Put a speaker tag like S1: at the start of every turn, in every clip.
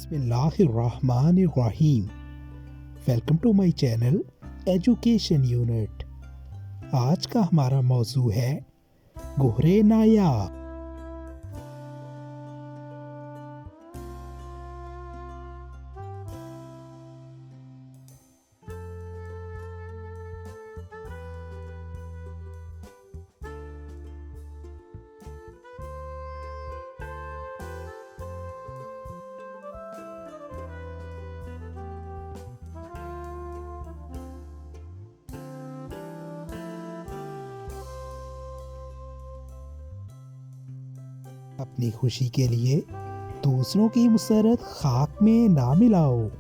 S1: बिस्मिल्लाहिर्रहमानिर्रहीम। Welcome to my channel education unit. आज का हमारा मौजू है गोहरे नायाब। अपनी खुशी के लिए दूसरों की मुसरत खाक में ना मिलाओ।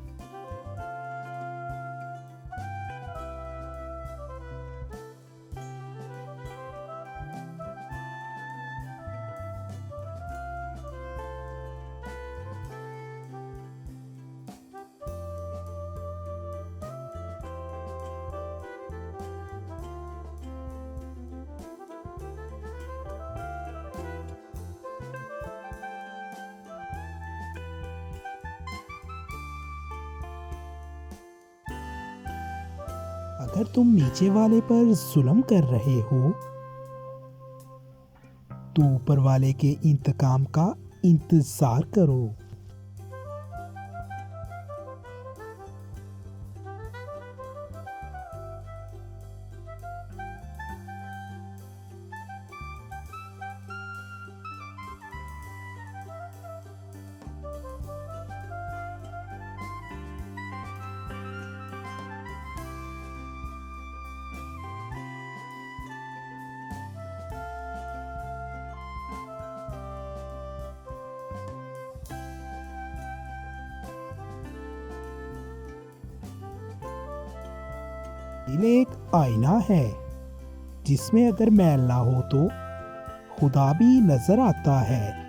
S1: अगर तुम नीचे वाले पर जुल्म कर रहे हो तो ऊपर वाले के इंतकाम का इंतजार करो। दिल एक आईना है जिसमें अगर मैल ना हो तो खुदा भी नजर आता है।